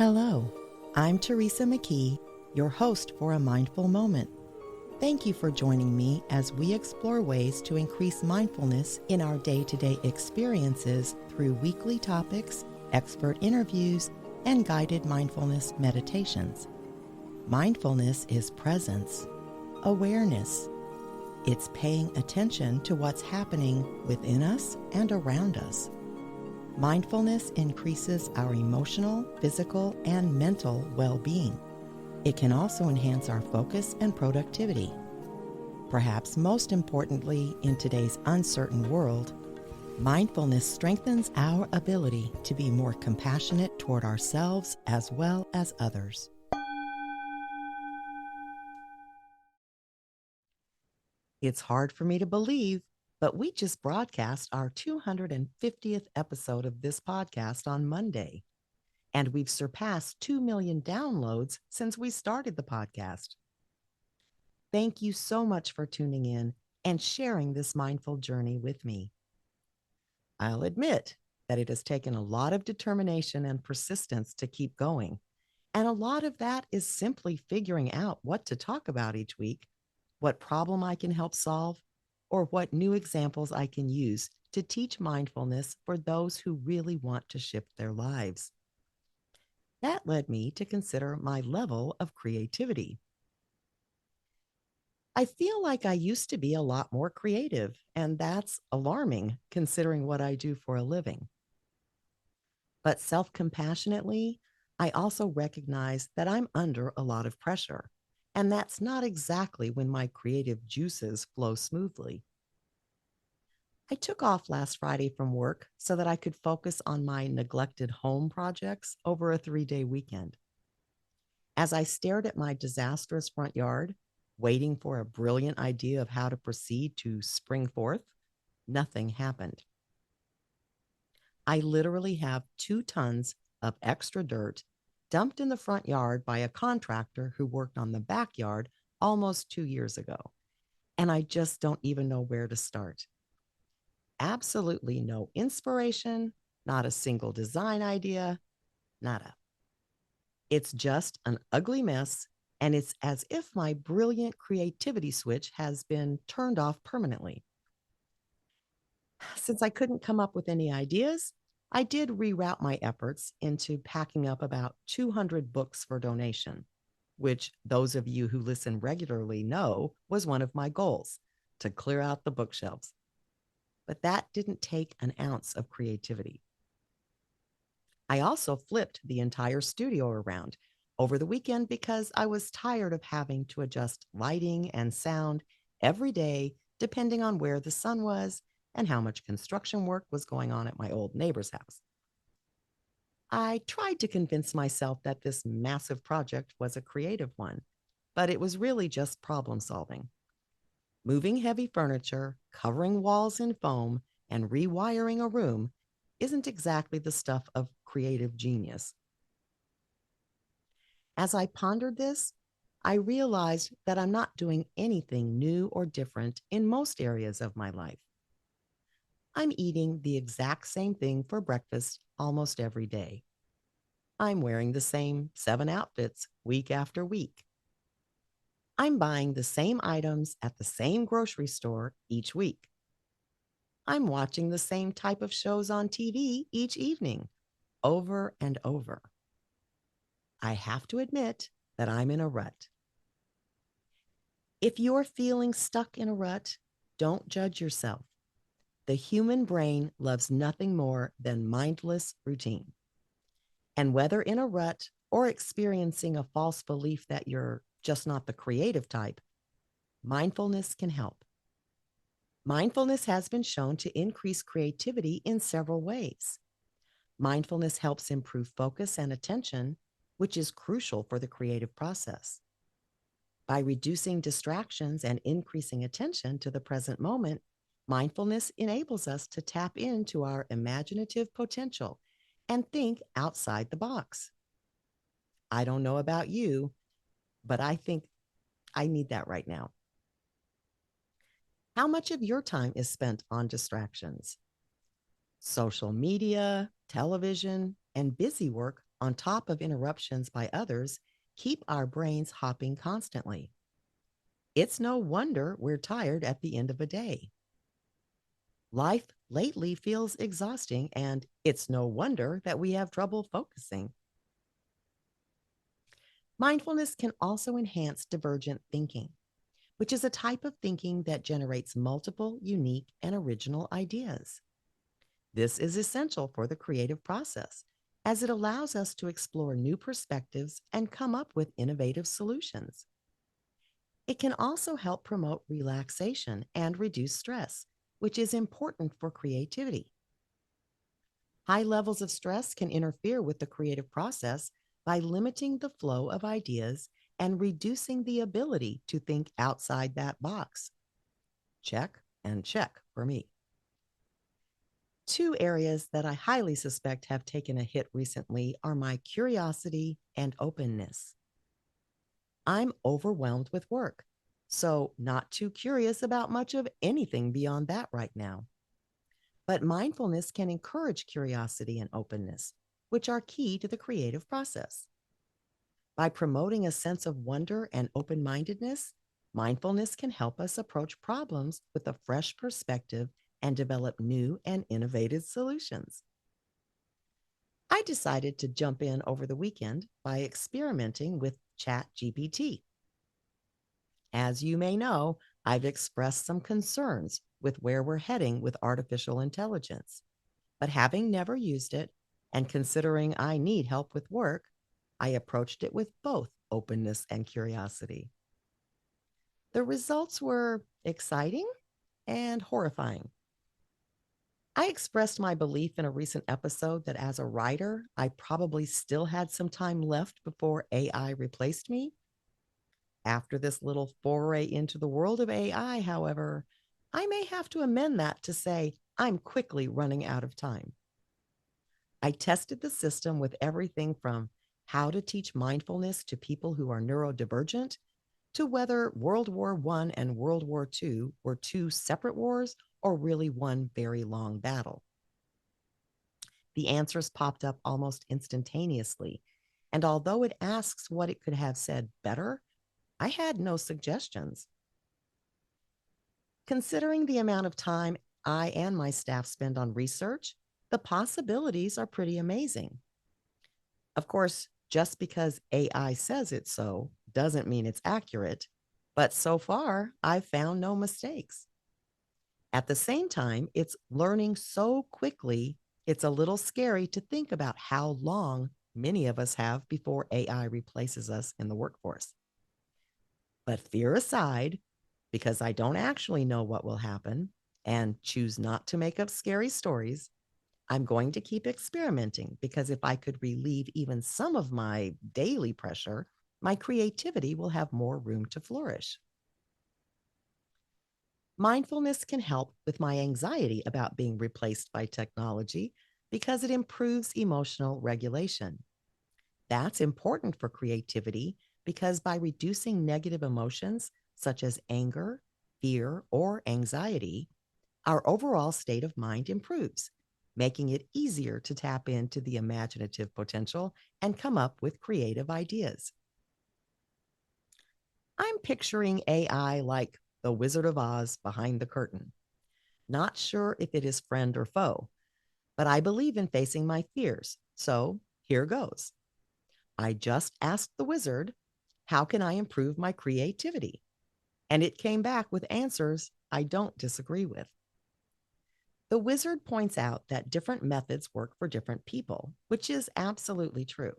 Hello, I'm Teresa McKee, your host for A Mindful Moment. Thank you for joining me as we explore ways to increase mindfulness in our day-to-day experiences through weekly topics, expert interviews, and guided mindfulness meditations. Mindfulness is presence, awareness. It's paying attention to what's happening within us and around us. Mindfulness increases our emotional, physical, and mental well-being. It can also enhance our focus and productivity. Perhaps most importantly, in today's uncertain world, mindfulness strengthens our ability to be more compassionate toward ourselves as well as others. It's hard for me to believe, but we just broadcast our 250th episode of this podcast on Monday, and we've surpassed 2 million downloads since we started the podcast. Thank you so much for tuning in and sharing this mindful journey with me. I'll admit that it has taken a lot of determination and persistence to keep going, and a lot of that is simply figuring out what to talk about each week, what problem I can help solve, or what new examples I can use to teach mindfulness for those who really want to shift their lives. That led me to consider my level of creativity. I feel like I used to be a lot more creative, and that's alarming considering what I do for a living. But self-compassionately, I also recognize that I'm under a lot of pressure, and that's not exactly when my creative juices flow smoothly. I took off last Friday from work so that I could focus on my neglected home projects over a 3-day weekend. As I stared at my disastrous front yard, waiting for a brilliant idea of how to proceed to spring forth, nothing happened. I literally have 2 tons of extra dirt dumped in the front yard by a contractor who worked on the backyard almost 2 years ago, and I just don't even know where to start. Absolutely no inspiration, not a single design idea, nada. It's just an ugly mess, and it's as if my brilliant creativity switch has been turned off permanently. Since I couldn't come up with any ideas, I did reroute my efforts into packing up about 200 books for donation, which those of you who listen regularly know was one of my goals, to clear out the bookshelves. But that didn't take an ounce of creativity. I also flipped the entire studio around over the weekend because I was tired of having to adjust lighting and sound every day, depending on where the sun was and how much construction work was going on at my old neighbor's house. I tried to convince myself that this massive project was a creative one, but it was really just problem solving. Moving heavy furniture, covering walls in foam, and rewiring a room isn't exactly the stuff of creative genius. As I pondered this, I realized that I'm not doing anything new or different in most areas of my life. I'm eating the exact same thing for breakfast almost every day. I'm wearing the same 7 outfits week after week. I'm buying the same items at the same grocery store each week. I'm watching the same type of shows on TV each evening, over and over. I have to admit that I'm in a rut. If you're feeling stuck in a rut, don't judge yourself. The human brain loves nothing more than mindless routine. And whether in a rut or experiencing a false belief that you're just not the creative type, mindfulness can help. Mindfulness has been shown to increase creativity in several ways. Mindfulness helps improve focus and attention, which is crucial for the creative process. By reducing distractions and increasing attention to the present moment, mindfulness enables us to tap into our imaginative potential and think outside the box. I don't know about you, but I think I need that right now. How much of your time is spent on distractions? Social media, television, and busy work on top of interruptions by others, keep our brains hopping constantly. It's no wonder we're tired at the end of a day. Life lately feels exhausting, and it's no wonder that we have trouble focusing. Mindfulness can also enhance divergent thinking, which is a type of thinking that generates multiple, unique, and original ideas. This is essential for the creative process, as it allows us to explore new perspectives and come up with innovative solutions. It can also help promote relaxation and reduce stress, which is important for creativity. High levels of stress can interfere with the creative process by limiting the flow of ideas and reducing the ability to think outside that box. Check and check for me. Two areas that I highly suspect have taken a hit recently are my curiosity and openness. I'm overwhelmed with work, so not too curious about much of anything beyond that right now. But mindfulness can encourage curiosity and openness, which are key to the creative process. By promoting a sense of wonder and open mindedness, mindfulness can help us approach problems with a fresh perspective and develop new and innovative solutions. I decided to jump in over the weekend by experimenting with ChatGPT. As you may know, I've expressed some concerns with where we're heading with artificial intelligence. But having never used it and considering I need help with work, I approached it with both openness and curiosity. The results were exciting and horrifying. I expressed my belief in a recent episode that as a writer, I probably still had some time left before AI replaced me. After this little foray into the world of AI, however, I may have to amend that to say I'm quickly running out of time. I tested the system with everything from how to teach mindfulness to people who are neurodivergent to whether World War I and World War II were two separate wars or really one very long battle. The answers popped up almost instantaneously, and although it asks what it could have said better, I had no suggestions. Considering the amount of time I and my staff spend on research, the possibilities are pretty amazing. Of course, just because AI says it's so doesn't mean it's accurate, but so far, I've found no mistakes. At the same time, it's learning so quickly, it's a little scary to think about how long many of us have before AI replaces us in the workforce. But fear aside, because I don't actually know what will happen and choose not to make up scary stories, I'm going to keep experimenting because if I could relieve even some of my daily pressure, my creativity will have more room to flourish. Mindfulness can help with my anxiety about being replaced by technology because it improves emotional regulation. That's important for creativity because by reducing negative emotions such as anger, fear, or anxiety, our overall state of mind improves, making it easier to tap into the imaginative potential and come up with creative ideas. I'm picturing AI like the Wizard of Oz behind the curtain. Not sure if it is friend or foe, but I believe in facing my fears. So here goes. I just asked the wizard, how can I improve my creativity? And it came back with answers I don't disagree with. The wizard points out that different methods work for different people, which is absolutely true.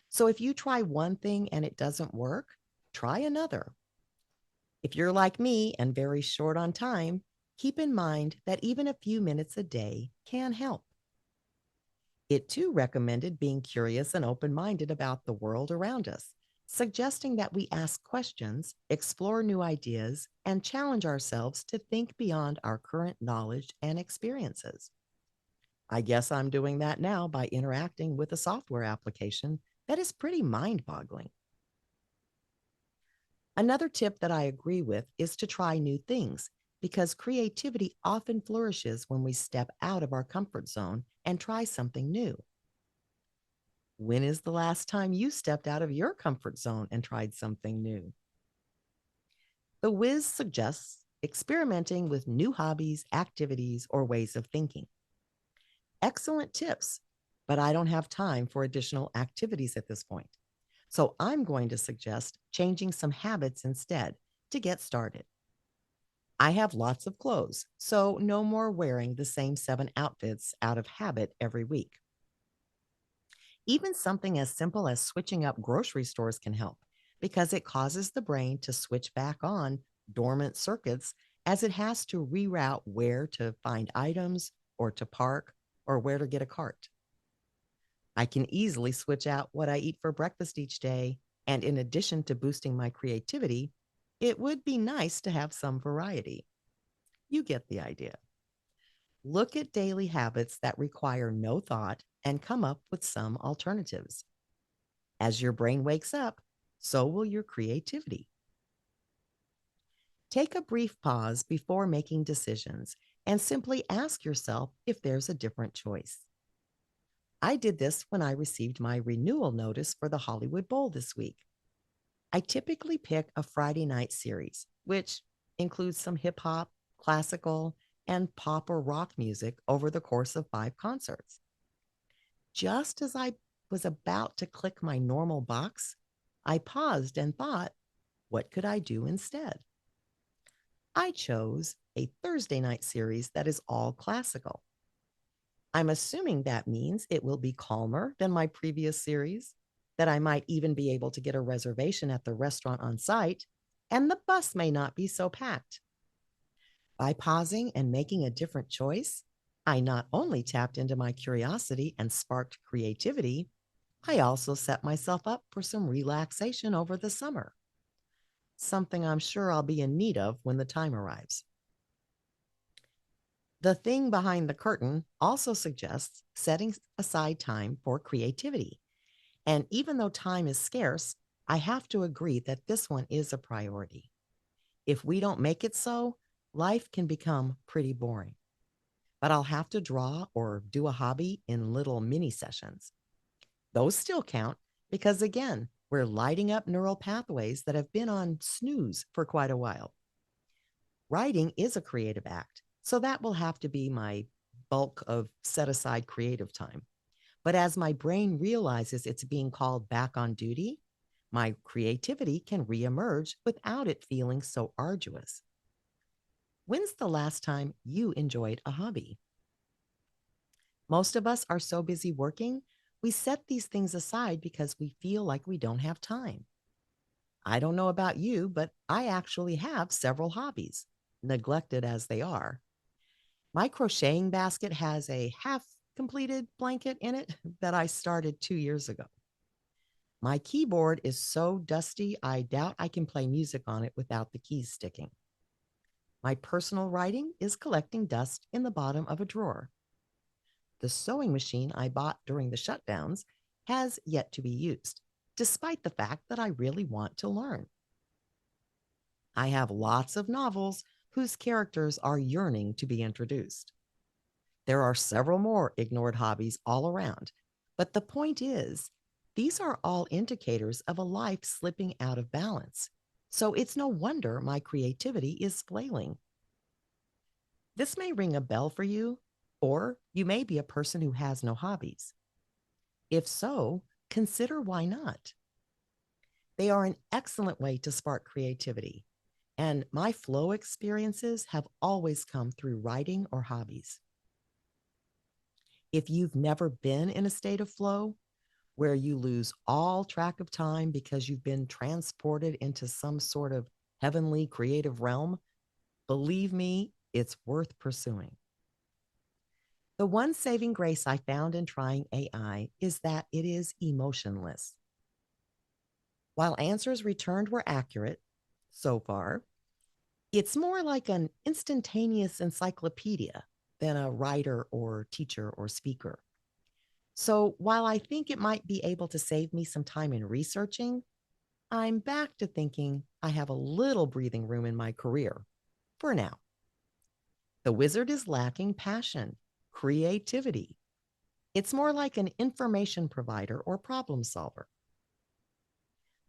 So if you try one thing and it doesn't work, try another. If you're like me and very short on time, keep in mind that even a few minutes a day can help. It too recommended being curious and open minded about the world around us, suggesting that we ask questions, explore new ideas, and challenge ourselves to think beyond our current knowledge and experiences. I guess I'm doing that now by interacting with a software application that is pretty mind boggling. Another tip that I agree with is to try new things because creativity often flourishes when we step out of our comfort zone and try something new. When is the last time you stepped out of your comfort zone and tried something new? The Wiz suggests experimenting with new hobbies, activities, or ways of thinking. Excellent tips, but I don't have time for additional activities at this point. So I'm going to suggest changing some habits instead to get started. I have lots of clothes, so no more wearing the same 7 outfits out of habit every week. Even something as simple as switching up grocery stores can help because it causes the brain to switch back on dormant circuits as it has to reroute where to find items or to park or where to get a cart. I can easily switch out what I eat for breakfast each day. And in addition to boosting my creativity, it would be nice to have some variety. You get the idea. Look at daily habits that require no thought and come up with some alternatives. As your brain wakes up, so will your creativity. Take a brief pause before making decisions and simply ask yourself if there's a different choice. I did this when I received my renewal notice for the Hollywood Bowl this week. I typically pick a Friday night series, which includes some hip hop, classical, and pop or rock music over the course of 5 concerts. Just as I was about to click my normal box, I paused and thought, what could I do instead? I chose a Thursday night series that is all classical. I'm assuming that means it will be calmer than my previous series, that I might even be able to get a reservation at the restaurant on site, and the bus may not be so packed. By pausing and making a different choice, I not only tapped into my curiosity and sparked creativity, I also set myself up for some relaxation over the summer, something I'm sure I'll be in need of when the time arrives. The thing behind the curtain also suggests setting aside time for creativity. And even though time is scarce, I have to agree that this one is a priority. If we don't make it so, life can become pretty boring. But I'll have to draw or do a hobby in little mini sessions. Those still count because, again, we're lighting up neural pathways that have been on snooze for quite a while. Writing is a creative act, so that will have to be my bulk of set aside creative time. But as my brain realizes it's being called back on duty, my creativity can reemerge without it feeling so arduous. When's the last time you enjoyed a hobby? Most of us are so busy working, we set these things aside because we feel like we don't have time. I don't know about you, but I actually have several hobbies, neglected as they are. My crocheting basket has a half completed blanket in it that I started 2 years ago. My keyboard is so dusty, I doubt I can play music on it without the keys sticking. My personal writing is collecting dust in the bottom of a drawer. The sewing machine I bought during the shutdowns has yet to be used, despite the fact that I really want to learn. I have lots of novels whose characters are yearning to be introduced. There are several more ignored hobbies all around, but the point is, these are all indicators of a life slipping out of balance. So it's no wonder my creativity is flailing. This may ring a bell for you, or you may be a person who has no hobbies. If so, consider why not. They are an excellent way to spark creativity, and my flow experiences have always come through writing or hobbies. If you've never been in a state of flow where you lose all track of time because you've been transported into some sort of heavenly creative realm, believe me, it's worth pursuing. The one saving grace I found in trying AI is that it is emotionless. While answers returned were accurate so far, it's more like an instantaneous encyclopedia than a writer or teacher or speaker. So while I think it might be able to save me some time in researching, I'm back to thinking I have a little breathing room in my career for now. The wizard is lacking passion, creativity. It's more like an information provider or problem solver.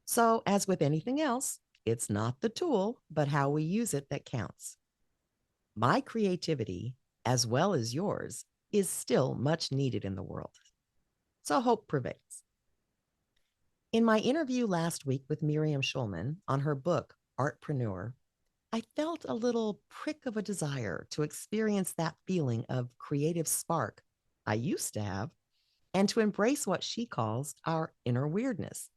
So, as with anything else, it's not the tool, but how we use it that counts. My creativity, as well as yours, is still much needed in the world. So, hope prevails. In my interview last week with Miriam Schulman on her book, Artpreneur, I felt a little prick of a desire to experience that feeling of creative spark I used to have and to embrace what she calls our inner weirdness.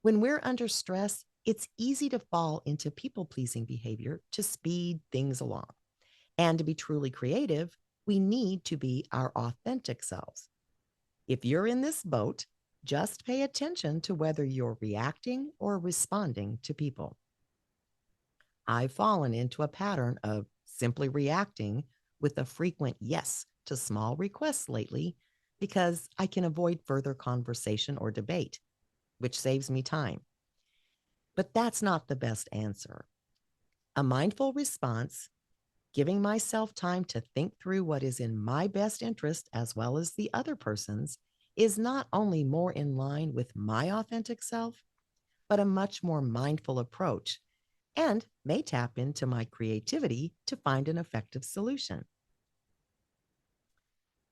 When we're under stress, it's easy to fall into people-pleasing behavior to speed things along. And to be truly creative, we need to be our authentic selves. If you're in this boat, just pay attention to whether you're reacting or responding to people. I've fallen into a pattern of simply reacting with a frequent yes to small requests lately because I can avoid further conversation or debate, which saves me time. But that's not the best answer. A mindful response, giving myself time to think through what is in my best interest as well as the other person's, is not only more in line with my authentic self, but a much more mindful approach and may tap into my creativity to find an effective solution.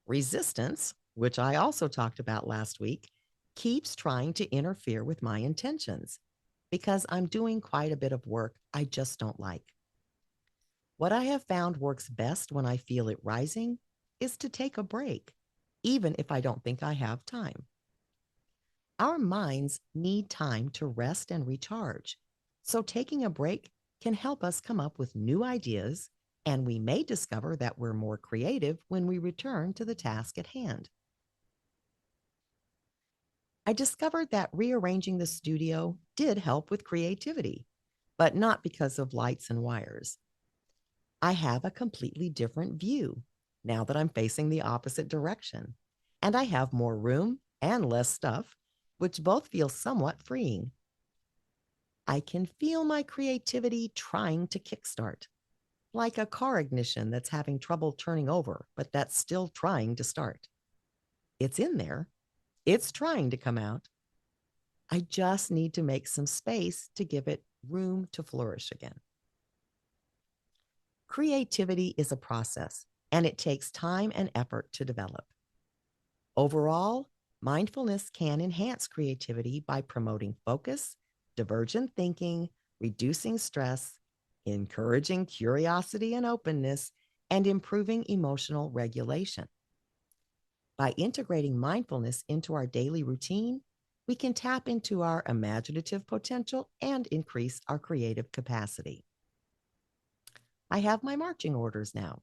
Resistance, which I also talked about last week, keeps trying to interfere with my intentions because I'm doing quite a bit of work I just don't like. What I have found works best when I feel it rising is to take a break, even if I don't think I have time. Our minds need time to rest and recharge, so taking a break can help us come up with new ideas, and we may discover that we're more creative when we return to the task at hand. I discovered that rearranging the studio did help with creativity, but not because of lights and wires. I have a completely different view now that I'm facing the opposite direction, and I have more room and less stuff, which both feel somewhat freeing. I can feel my creativity trying to kickstart, like a car ignition that's having trouble turning over, but that's still trying to start. It's in there. It's trying to come out. I just need to make some space to give it room to flourish again. Creativity is a process, and it takes time and effort to develop. Overall, mindfulness can enhance creativity by promoting focus, divergent thinking, reducing stress, encouraging curiosity and openness, and improving emotional regulation. By integrating mindfulness into our daily routine, we can tap into our imaginative potential and increase our creative capacity. I have my marching orders now.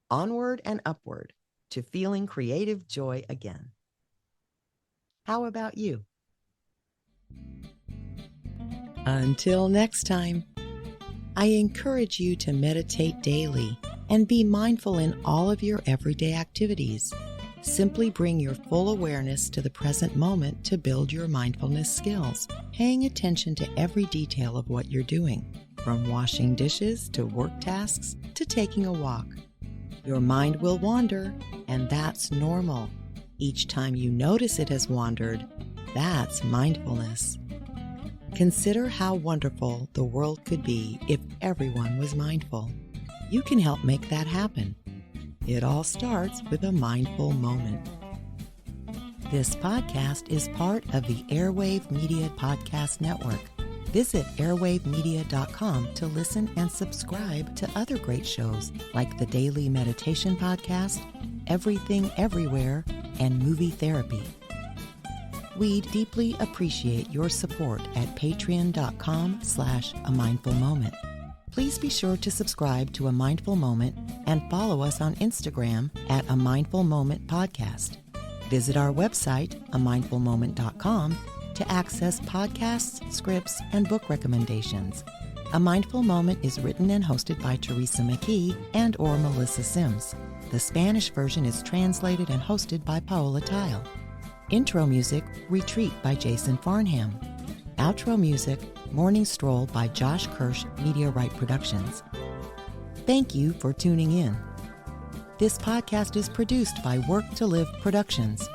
Onward and upward to feeling creative joy again. How about you? Until next time, I encourage you to meditate daily and be mindful in all of your everyday activities. Simply bring your full awareness to the present moment to build your mindfulness skills, paying attention to every detail of what you're doing, from washing dishes to work tasks to taking a walk. Your mind will wander, and that's normal. Each time you notice it has wandered, that's mindfulness. Consider how wonderful the world could be if everyone was mindful. You can help make that happen. It all starts with a mindful moment. This podcast is part of the Airwave Media Podcast Network. Visit airwavemedia.com to listen and subscribe to other great shows like the Daily Meditation Podcast, Everything Everywhere, and Movie Therapy. We deeply appreciate your support at patreon.com/amindfulmoment. Please be sure to subscribe to A Mindful Moment and follow us on Instagram at A Mindful Moment Podcast. Visit our website, amindfulmoment.com, to access podcasts, scripts, and book recommendations. A Mindful Moment is written and hosted by Teresa McKee and or Melissa Sims. The Spanish version is translated and hosted by Paola Tile. Intro music, Retreat by Jason Farnham. Outro music, Morning Stroll by Josh Kirsch, Media Right Productions. Thank you for tuning in. This podcast is produced by Work to Live Productions.